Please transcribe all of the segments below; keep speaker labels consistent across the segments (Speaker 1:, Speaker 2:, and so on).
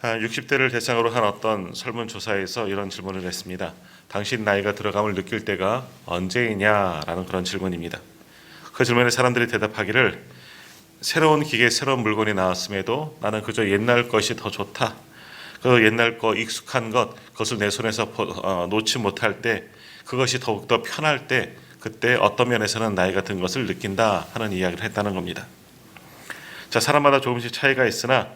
Speaker 1: 60대를 대상으로 한 어떤 설문조사에서 이런 질문을 했습니다. 당신 나이가 들어감을 느낄 때가 언제이냐라는 그런 질문입니다. 그 질문에 사람들이 대답하기를 새로운 기계, 새로운 물건이 나왔음에도 나는 그저 옛날 것이 더 좋다. 그 옛날 거 익숙한 것, 그것을 내 손에서 놓지 못할 때, 그것이 더욱더 편할 때, 그때 어떤 면에서는 나이가 든 것을 느낀다 하는 이야기를 했다는 겁니다. 자, 사람마다 조금씩 차이가 있으나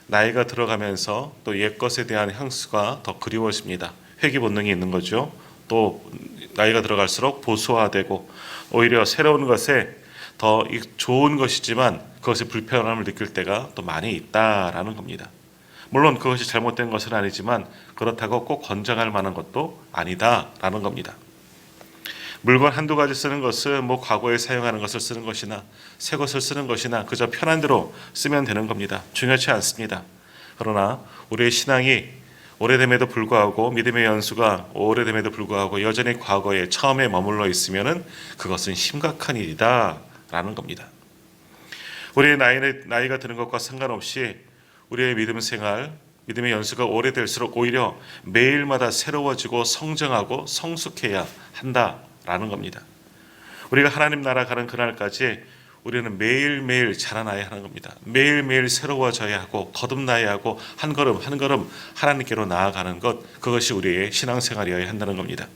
Speaker 1: 나이가 들어가면서 또 옛것에 대한 향수가 더 그리워집니다. 회귀 본능이 있는 거죠. 또 나이가 들어갈수록 보수화되고 오히려 새로운 것에 더 좋은 것이지만 그것의 불편함을 느낄 때가 또 많이 있다라는 겁니다. 물론 그것이 잘못된 것은 아니지만 그렇다고 꼭 권장할 만한 것도 아니다라는 겁니다. 물건 한두 가지 쓰는 것은 과거에 사용하는 것을 쓰는 것이나 새 것을 쓰는 것이나 그저 편한 대로 쓰면 되는 겁니다. 중요치 않습니다. 그러나 우리의 신앙이 오래됨에도 불구하고 믿음의 연수가 오래됨에도 불구하고 여전히 과거에 처음에 머물러 있으면은 그것은 심각한 일이다라는 겁니다. 우리의 나이가 드는 것과 상관없이 우리의 믿음 생활, 믿음의 연수가 오래될수록 오히려 매일마다 새로워지고 성장하고 성숙해야 한다라는 겁니다. 우리가 하나님 나라 가는 그날까지 우리는 매일매일 자라나야 하는 겁니다. 매일매일 새로워져야 하고 거듭나야 하고 한 걸음 한 걸음 하나님께로 나아가는 것, 그것이 우리의 신앙생활이어야 한다는 겁니다.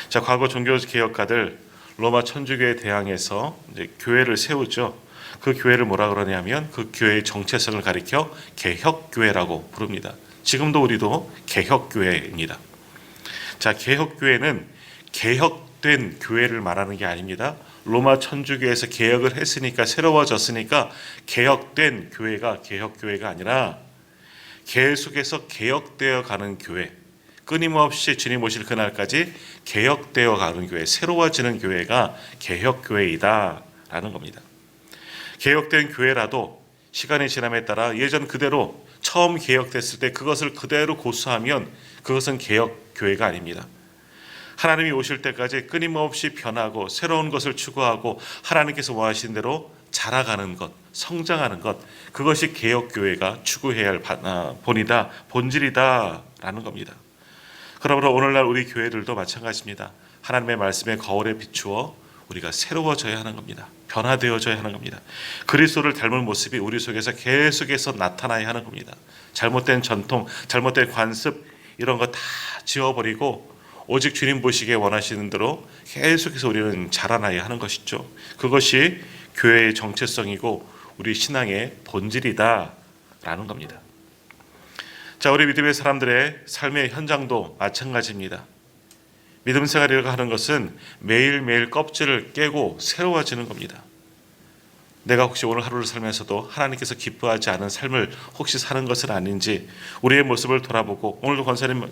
Speaker 1: 자, 과거 종교개혁가들 로마 천주교에 대항해서 이제 교회를 세우죠. 그 교회를 뭐라 그러냐면 그 교회의 정체성을 가리켜 개혁교회라고 부릅니다. 지금도 우리도 개혁교회입니다. 자, 개혁교회는 개혁된 교회를 말하는 게 아닙니다. 로마 천주교에서 개혁을 했으니까 새로워졌으니까 개혁된 교회가 개혁교회가 아니라 계속해서 개혁되어 가는 교회, 끊임없이 주님 오실 그날까지 개혁되어 가는 교회, 새로워지는 교회가 개혁교회이다라는 겁니다. 개혁된 교회라도 시간이 지남에 따라 예전 그대로 처음 개혁됐을 때 그것을 그대로 고수하면 그것은 개혁교회가 아닙니다. 하나님이 오실 때까지 끊임없이 변하고 새로운 것을 추구하고 하나님께서 원하시는 대로 자라가는 것, 성장하는 것, 그것이 개혁교회가 추구해야 할 본이다, 본질이다라는 겁니다. 그러므로 오늘날 우리 교회들도 마찬가지입니다. 하나님의 말씀에 거울에 비추어 우리가 새로워져야 하는 겁니다. 변화되어져야 하는 겁니다. 그리스도를 닮은 모습이 우리 속에서 계속해서 나타나야 하는 겁니다. 잘못된 전통, 잘못된 관습 이런 거 다 지워버리고 오직 주님 보시기에 원하시는 대로 계속해서 우리는 자라나야 하는 것이죠. 그것이 교회의 정체성이고 우리 신앙의 본질이다라는 겁니다. 자, 우리 믿음의 사람들의 삶의 현장도 마찬가지입니다. 믿음 생활이라고 하는 것은 매일매일 껍질을 깨고 새로워지는 겁니다. 내가 혹시 오늘 하루를 살면서도 하나님께서 기뻐하지 않은 삶을 혹시 사는 것은 아닌지 우리의 모습을 돌아보고, 오늘도 권사님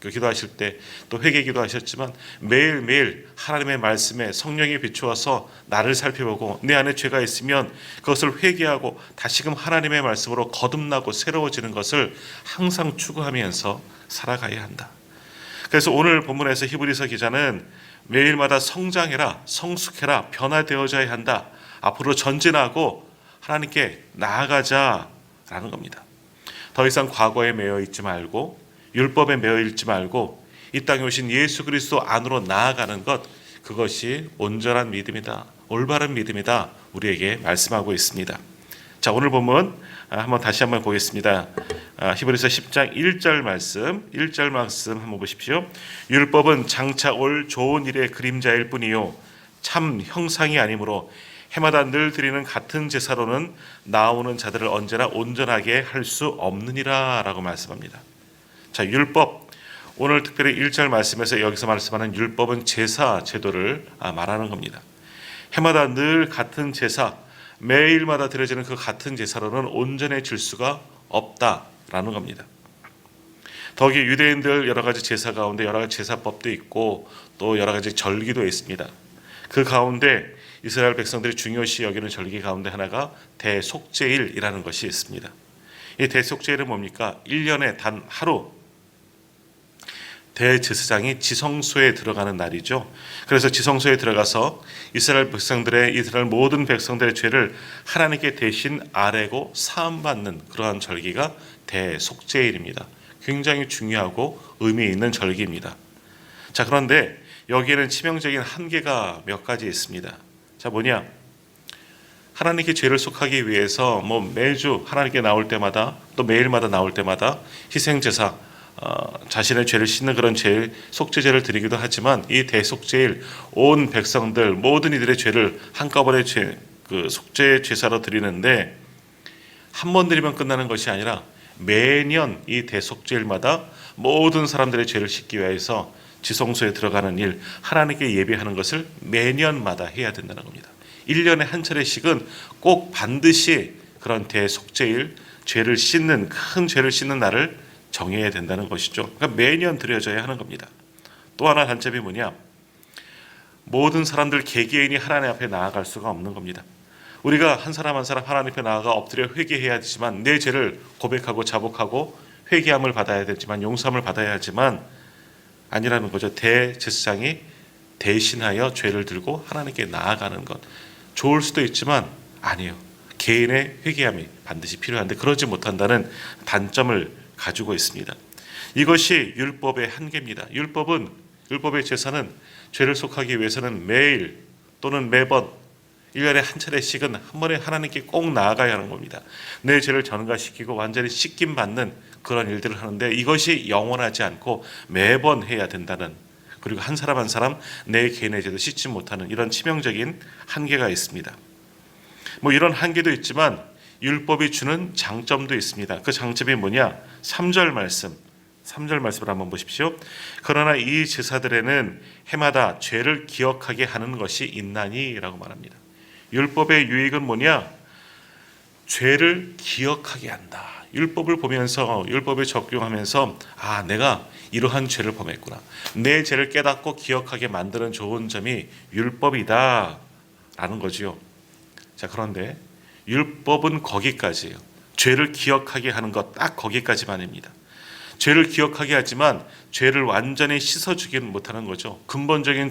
Speaker 1: 기도하실 때 또 회개 기도하셨지만 매일매일 하나님의 말씀에 성령이 비추어서 나를 살펴보고 내 안에 죄가 있으면 그것을 회개하고 다시금 하나님의 말씀으로 거듭나고 새로워지는 것을 항상 추구하면서 살아가야 한다. 그래서 오늘 본문에서 히브리서 기자는 매일마다 성장해라, 성숙해라, 변화되어져야 한다. 앞으로 전진하고 하나님께 나아가자라는 겁니다. 더 이상 과거에 매여 있지 말고 율법에 매여 있지 말고 이 땅에 오신 예수 그리스도 안으로 나아가는 것, 그것이 온전한 믿음이다, 올바른 믿음이다 우리에게 말씀하고 있습니다. 자, 오늘 본문 다시 한번 보겠습니다. 히브리서 10장 1절 말씀 한번 보십시오. 율법은 장차 올 좋은 일의 그림자일 뿐이요 참 형상이 아니므로 해마다 늘 드리는 같은 제사로는 나오는 자들을 언제나 온전하게 할 수 없느니라 라고 말씀합니다. 자, 율법, 오늘 특별히 1절 말씀에서 여기서 말씀하는 율법은 제사 제도를 말하는 겁니다. 해마다 늘 같은 제사, 매일마다 드려지는 그 같은 제사로는 온전해질 수가 없다라는 겁니다. 더욱이 유대인들 여러 가지 제사 가운데 여러 가지 제사법도 있고 또 여러 가지 절기도 있습니다. 그 가운데 이스라엘 백성들이 중요시 여기는 절기 가운데 하나가 대속죄일이라는 것이 있습니다. 이 대속죄일은 뭡니까? 1년에 단 하루 대제사장이 지성소에 들어가는 날이죠. 그래서 지성소에 들어가서 이스라엘 모든 백성들의 죄를 하나님께 대신 아뢰고 사함받는 그러한 절기가 대속죄일입니다. 굉장히 중요하고 의미 있는 절기입니다. 자, 그런데 여기에는 치명적인 한계가 몇 가지 있습니다. 자, 뭐냐? 하나님께 죄를 속하기 위해서 매주 하나님께 나올 때마다 또 매일마다 나올 때마다 희생제사, 자신의 죄를 씻는 그런 속죄제를 드리기도 하지만 이 대속죄일 온 백성들 모든 이들의 죄를 한꺼번에 속죄 제사로 드리는데 한 번 드리면 끝나는 것이 아니라 매년 이 대속죄일마다 모든 사람들의 죄를 씻기 위해서 지성소에 들어가는 일, 하나님께 예배하는 것을 매년마다 해야 된다는 겁니다. 1년에 한 차례씩은 꼭 반드시 그런 대속죄일, 큰 죄를 씻는 날을 정해야 된다는 것이죠. 그러니까 매년 드려져야 하는 겁니다. 또 하나 단점이 뭐냐? 모든 사람들 개개인이 하나님 앞에 나아갈 수가 없는 겁니다. 우리가 한 사람 한 사람 하나님 앞에 나아가 엎드려 회개해야 되지만 내 죄를 고백하고 자복하고 회개함을 받아야 되지만 용서함을 받아야 하지만 아니라는 거죠. 대제사장이 대신하여 죄를 들고 하나님께 나아가는 것. 좋을 수도 있지만 아니에요. 개인의 회개함이 반드시 필요한데 그러지 못한다는 단점을 가지고 있습니다. 이것이 율법의 한계입니다. 율법의 제사는 죄를 속하기 위해서는 매일 또는 매번 1년에 한 차례씩은 한 번에 하나님께 꼭 나아가야 하는 겁니다. 내 죄를 전가시키고 완전히 씻김 받는 그런 일들을 하는데 이것이 영원하지 않고 매번 해야 된다는, 그리고 한 사람 한 사람 내 개인의 죄도 씻지 못하는 이런 치명적인 한계가 있습니다. 이런 한계도 있지만 율법이 주는 장점도 있습니다. 그 장점이 뭐냐? 3절 말씀을 한번 보십시오. 그러나 이 제사들에는 해마다 죄를 기억하게 하는 것이 있나니 라고 말합니다. 율법의 유익은 뭐냐? 죄를 기억하게 한다. 율법을 보면서, 율법에 적용하면서 내가 이러한 죄를 범했구나. 내 죄를 깨닫고 기억하게 만드는 좋은 점이 율법이다 라는 거지요. 자, 그런데 율법은 거기까지예요. 죄를 기억하게 하는 것 딱 거기까지만입니다. 죄를 기억하게 하지만 죄를 완전히 씻어주기는 못하는 거죠. 근본적인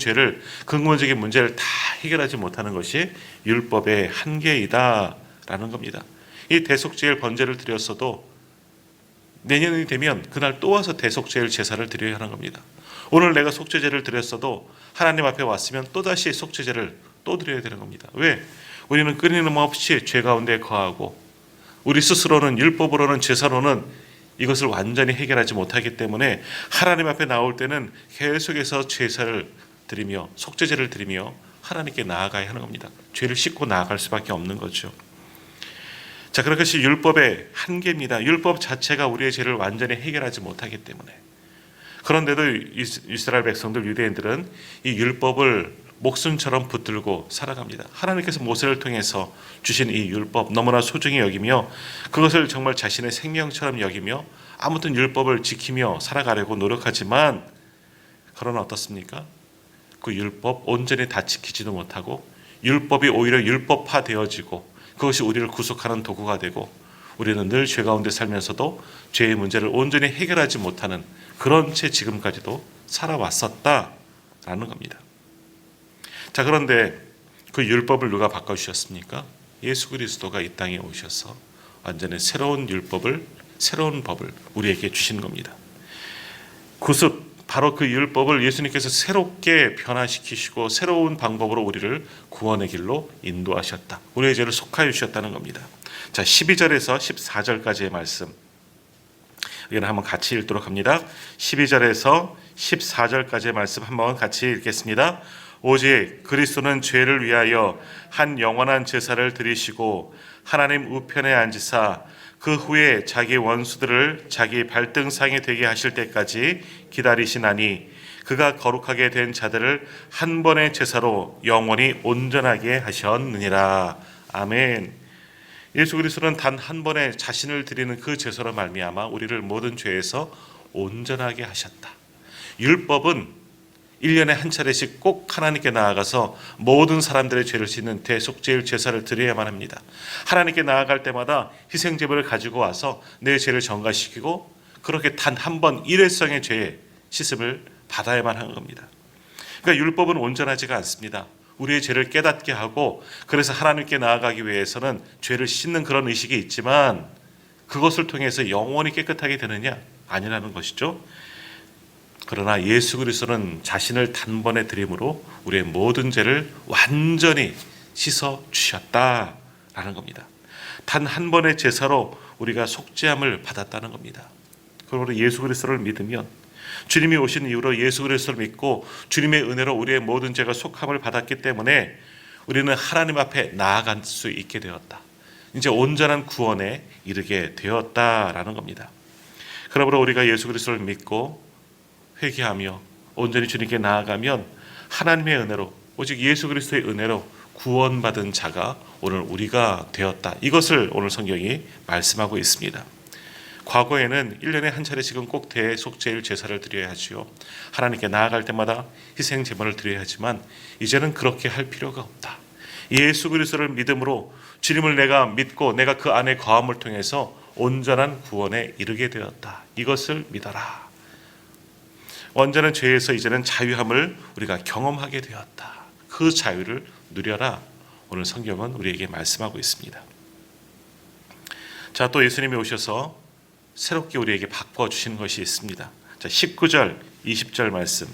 Speaker 1: 문제를 다 해결하지 못하는 것이 율법의 한계이다라는 겁니다. 이 대속죄일 번제를 드렸어도 내년이 되면 그날 또 와서 대속죄일 제사를 드려야 하는 겁니다. 오늘 내가 속죄제를 드렸어도 하나님 앞에 왔으면 또다시 속죄제를 또 드려야 되는 겁니다. 왜? 우리는 끊임없이 없이 죄 가운데 거하고 우리 스스로는 율법으로는 제사로는 이것을 완전히 해결하지 못하기 때문에 하나님 앞에 나올 때는 계속해서 제사를 드리며 속죄제를 드리며 하나님께 나아가야 하는 겁니다. 죄를 씻고 나아갈 수밖에 없는 거죠. 자, 그것이 율법의 한계입니다. 율법 자체가 우리의 죄를 완전히 해결하지 못하기 때문에. 그런데도 이스라엘 백성들, 유대인들은 이 율법을 목숨처럼 붙들고 살아갑니다. 하나님께서 모세를 통해서 주신 이 율법 너무나 소중히 여기며 그것을 정말 자신의 생명처럼 여기며 아무튼 율법을 지키며 살아가려고 노력하지만 그러나 어떻습니까? 그 율법 온전히 다 지키지도 못하고 율법이 오히려 율법화되어지고 그것이 우리를 구속하는 도구가 되고 우리는 늘 죄 가운데 살면서도 죄의 문제를 온전히 해결하지 못하는 그런 채 지금까지도 살아왔었다라는 겁니다. 자, 그런데 그 율법을 누가 바꿔주셨습니까? 예수 그리스도가 이 땅에 오셔서 완전히 새로운 법을 우리에게 주신 겁니다. 구습, 바로 그 율법을 예수님께서 새롭게 변화시키시고 새로운 방법으로 우리를 구원의 길로 인도하셨다. 우리의 죄를 속하여 주셨다는 겁니다. 자, 12절에서 14절까지의 말씀 이거는 한번 같이 읽도록 합니다. 12절에서 14절까지의 말씀 한번 같이 읽겠습니다. 오직 그리스도는 죄를 위하여 한 영원한 제사를 드리시고 하나님 우편에 앉으사 그 후에 자기 원수들을 자기 발등상이 되게 하실 때까지 기다리시나니 그가 거룩하게 된 자들을 한 번의 제사로 영원히 온전하게 하셨느니라. 아멘. 예수 그리스도는 단 한 번에 자신을 드리는 그 제사로 말미암아 우리를 모든 죄에서 온전하게 하셨다. 율법은 1년에 한 차례씩 꼭 하나님께 나아가서 모든 사람들의 죄를 씻는 대속죄일 제사를 드려야만 합니다. 하나님께 나아갈 때마다 희생제물을 가지고 와서 내 죄를 전가시키고 그렇게 단 한 번 일회성의 죄에 씻음을 받아야만 하는 겁니다. 그러니까 율법은 온전하지가 않습니다. 우리의 죄를 깨닫게 하고 그래서 하나님께 나아가기 위해서는 죄를 씻는 그런 의식이 있지만 그것을 통해서 영원히 깨끗하게 되느냐? 아니라는 것이죠. 그러나 예수 그리스도는 자신을 단번에 드림으로 우리의 모든 죄를 완전히 씻어 주셨다라는 겁니다. 단 한 번의 제사로 우리가 속죄함을 받았다는 겁니다. 그러므로 예수 그리스도를 믿으면 주님이 오신 이후로 예수 그리스도를 믿고 주님의 은혜로 우리의 모든 죄가 속함을 받았기 때문에 우리는 하나님 앞에 나아갈 수 있게 되었다. 이제 온전한 구원에 이르게 되었다라는 겁니다. 그러므로 우리가 예수 그리스도를 믿고 회개하며 온전히 주님께 나아가면 하나님의 은혜로 오직 예수 그리스도의 은혜로 구원받은 자가 오늘 우리가 되었다. 이것을 오늘 성경이 말씀하고 있습니다. 과거에는 1년에 한 차례씩은 꼭 대속죄일 제사를 드려야 하지요. 하나님께 나아갈 때마다 희생 제물을 드려야 하지만 이제는 그렇게 할 필요가 없다. 예수 그리스도를 믿음으로 주님을 내가 믿고 내가 그 안에 거함을 통해서 온전한 구원에 이르게 되었다. 이것을 믿어라. 완전한 죄에서 이제는 자유함을 우리가 경험하게 되었다. 그 자유를 누려라. 오늘 성경은 우리에게 말씀하고 있습니다. 자, 또 예수님이 오셔서 새롭게 우리에게 바꿔주시는 것이 있습니다. 자, 19절, 20절 말씀,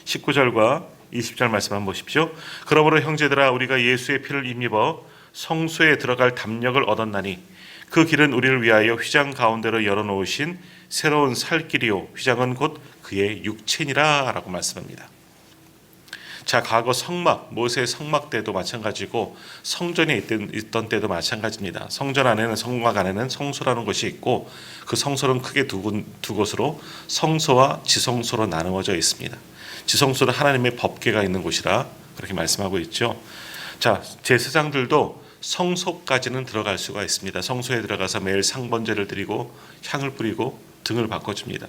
Speaker 1: 19절과 20절 말씀 한번 보십시오. 그러므로 형제들아 우리가 예수의 피를 힘입어 성소에 들어갈 담력을 얻었나니 그 길은 우리를 위하여 휘장 가운데로 열어놓으신 새로운 살 길이요 휘장은 곧 그의 육체니라 라고 말씀합니다. 자, 과거 성막, 모세의 성막 때도 마찬가지고 성전에 있던 때도 마찬가지입니다. 성전 안에는 성막 안에는 성소라는 것이 있고 그 성소는 크게 두 곳으로 성소와 지성소로 나누어져 있습니다. 지성소는 하나님의 법궤가 있는 곳이라 그렇게 말씀하고 있죠. 자, 제사장들도 성소까지는 들어갈 수가 있습니다. 성소에 들어가서 매일 상번제를 드리고 향을 뿌리고 등을 바꿔줍니다.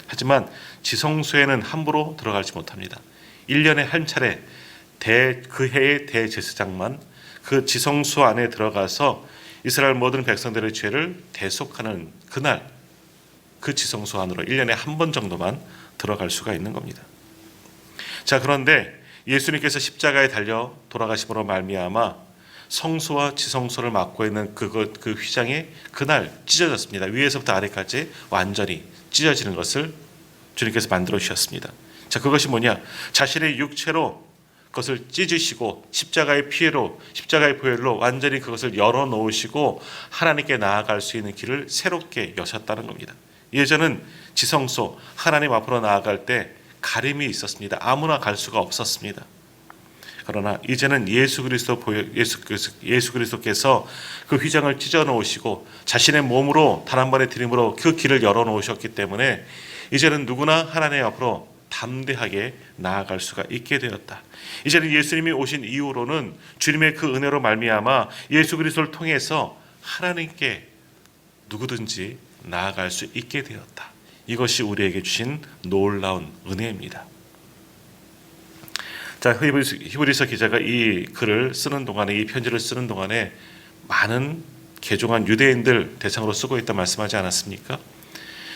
Speaker 1: 하지만 지성소에는 함부로 들어가지 못합니다. 1년에 한 차례 그 해의 대제사장만 그 지성소 안에 들어가서 이스라엘 모든 백성들의 죄를 대속하는 그날 그 지성소 안으로 1년에 한 번 정도만 들어갈 수가 있는 겁니다. 자, 그런데 예수님께서 십자가에 달려 돌아가심으로 말미암아 성소와 지성소를 막고 있는 그 휘장이 그날 찢어졌습니다. 위에서부터 아래까지 완전히 찢어지는 것을 주님께서 만들어 주셨습니다. 자, 그것이 뭐냐? 자신의 육체로 그것을 찢으시고 십자가의 피로, 십자가의 보혈로 완전히 그것을 열어놓으시고 하나님께 나아갈 수 있는 길을 새롭게 여셨다는 겁니다. 예전은 지성소, 하나님 앞으로 나아갈 때 가림이 있었습니다. 아무나 갈 수가 없었습니다. 그러나 이제는 예수 그리스도께서 그 휘장을 찢어 놓으시고 자신의 몸으로 단 한 번의 드림으로 그 길을 열어 놓으셨기 때문에 이제는 누구나 하나님 앞으로 담대하게 나아갈 수가 있게 되었다. 이제는 예수님이 오신 이후로는 주님의 그 은혜로 말미암아 예수 그리스도를 통해서 하나님께 누구든지 나아갈 수 있게 되었다. 이것이 우리에게 주신 놀라운 은혜입니다. 자, 히브리서 기자가 이 글을 쓰는 동안에, 이 편지를 쓰는 동안에 많은 개종한 유대인들 대상으로 쓰고 있다 말씀하지 않았습니까?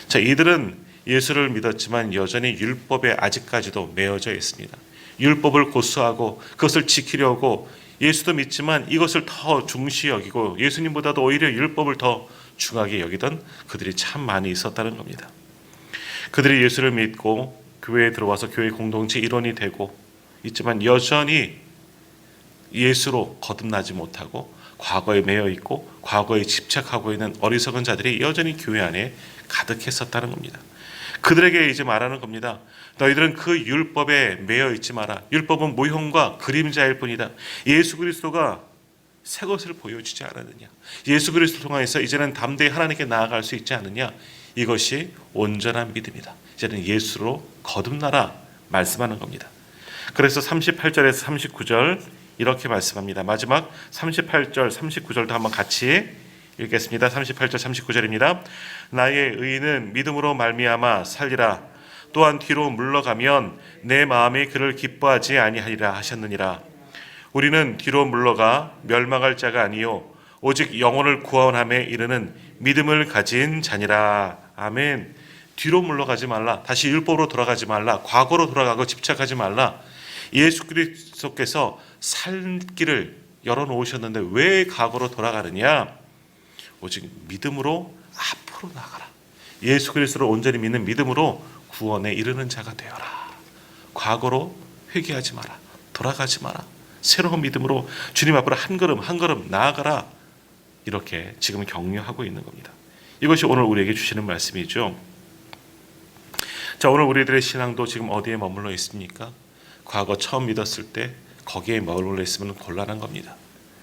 Speaker 1: 자, 이들은 예수를 믿었지만 여전히 율법에 아직까지도 매여져 있습니다. 율법을 고수하고 그것을 지키려고 예수도 믿지만 이것을 더 중시 여기고 예수님보다도 오히려 율법을 더 중하게 여기던 그들이 참 많이 있었다는 겁니다. 그들이 예수를 믿고 교회에 들어와서 교회 공동체 일원이 되고 있지만 여전히 예수로 거듭나지 못하고 과거에 매여 있고 과거에 집착하고 있는 어리석은 자들이 여전히 교회 안에 가득했었다는 겁니다. 그들에게 이제 말하는 겁니다. 너희들은 그 율법에 매여 있지 마라. 율법은 모형과 그림자일 뿐이다. 예수 그리스도가 새 것을 보여주지 않았느냐. 예수 그리스도 통해서 이제는 담대히 하나님께 나아갈 수 있지 않느냐. 이것이 온전한 믿음이다. 이제는 예수로 거듭나라 말씀하는 겁니다. 그래서 38절에서 39절 이렇게 말씀합니다. 마지막 38절, 39절도 한번 같이 읽겠습니다. 38절, 39절입니다. 나의 의인은 믿음으로 말미암아 살리라. 또한 뒤로 물러가면 내 마음이 그를 기뻐하지 아니하리라 하셨느니라. 우리는 뒤로 물러가 멸망할 자가 아니요 오직 영혼을 구원함에 이르는 믿음을 가진 자니라. 아멘. 뒤로 물러가지 말라. 다시 율법으로 돌아가지 말라. 과거로 돌아가고 집착하지 말라. 예수 그리스도께서 살 길을 열어놓으셨는데 왜 과거로 돌아가느냐? 오직 믿음으로 앞으로 나가라. 예수 그리스도를 온전히 믿는 믿음으로 구원에 이르는 자가 되어라. 과거로 회개하지 마라. 돌아가지 마라. 새로운 믿음으로 주님 앞으로 한 걸음 한 걸음 나아가라. 이렇게 지금 격려하고 있는 겁니다. 이것이 오늘 우리에게 주시는 말씀이죠. 자, 오늘 우리들의 신앙도 지금 어디에 머물러 있습니까? 과거 처음 믿었을 때 거기에 머물러 있으면 곤란한 겁니다.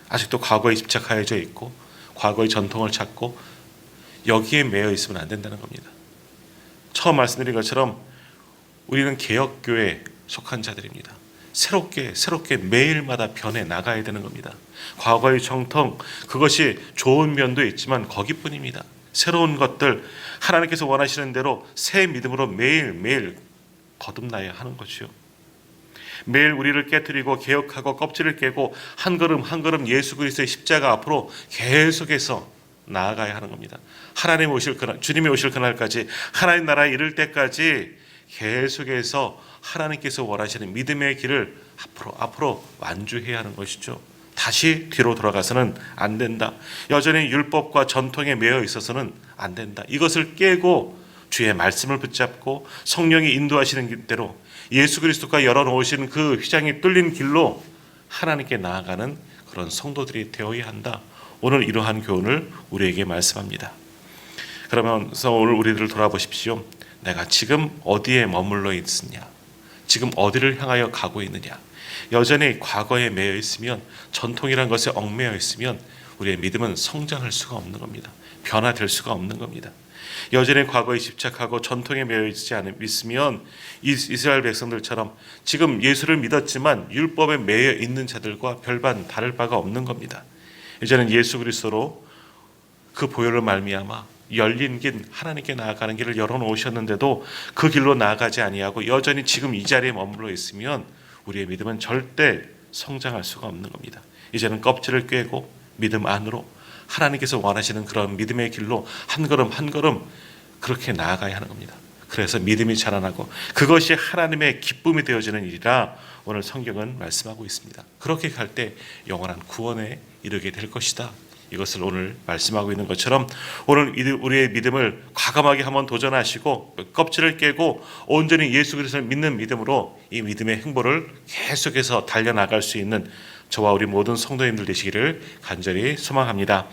Speaker 1: 아직도 과거에 집착하여져 있고 과거의 전통을 찾고 여기에 매여 있으면 안 된다는 겁니다. 처음 말씀드린 것처럼 우리는 개혁교회에 속한 자들입니다. 새롭게 매일마다 변해 나가야 되는 겁니다. 과거의 정통, 그것이 좋은 면도 있지만 거기뿐입니다. 새로운 것들, 하나님께서 원하시는 대로 새 믿음으로 매일매일 거듭나야 하는 것이요. 매일 우리를 깨뜨리고 개혁하고 껍질을 깨고 한 걸음 한 걸음 예수 그리스도의 십자가 앞으로 계속해서 나아가야 하는 겁니다. 하나님 오실 그날, 주님이 오실 그날까지, 하나님 나라에 이를 때까지 계속해서 하나님께서 원하시는 믿음의 길을 앞으로 완주해야 하는 것이죠. 다시 뒤로 돌아가서는 안 된다. 여전히 율법과 전통에 매여 있어서는 안 된다. 이것을 깨고 주의 말씀을 붙잡고 성령이 인도하시는 대로 예수 그리스도가 열어놓으신 그 휘장이 뚫린 길로 하나님께 나아가는 그런 성도들이 되어야 한다. 오늘 이러한 교훈을 우리에게 말씀합니다. 그러면서 오늘 우리들을 돌아보십시오. 내가 지금 어디에 머물러 있느냐? 지금 어디를 향하여 가고 있느냐? 여전히 과거에 매여 있으면, 전통이란 것에 얽매여 있으면 우리의 믿음은 성장할 수가 없는 겁니다. 변화될 수가 없는 겁니다. 여전히 과거에 집착하고 전통에 매여 있지 않으면 이스라엘 백성들처럼 지금 예수를 믿었지만 율법에 매여 있는 자들과 별반 다를 바가 없는 겁니다. 이제는 예수 그리스도로 그 보혈로 말미암아 열린 길, 하나님께 나아가는 길을 열어놓으셨는데도 그 길로 나아가지 아니하고 여전히 지금 이 자리에 머물러 있으면 우리의 믿음은 절대 성장할 수가 없는 겁니다. 이제는 껍질을 꿰고 믿음 안으로 하나님께서 원하시는 그런 믿음의 길로 한 걸음 한 걸음 그렇게 나아가야 하는 겁니다. 그래서 믿음이 자라나고 그것이 하나님의 기쁨이 되어지는 일이라 오늘 성경은 말씀하고 있습니다. 그렇게 갈 때 영원한 구원에 이르게 될 것이다. 이것을 오늘 말씀하고 있는 것처럼 오늘 우리의 믿음을 과감하게 한번 도전하시고 껍질을 깨고 온전히 예수 그리스도를 믿는 믿음으로 이 믿음의 행보를 계속해서 달려나갈 수 있는 저와 우리 모든 성도님들 되시기를 간절히 소망합니다.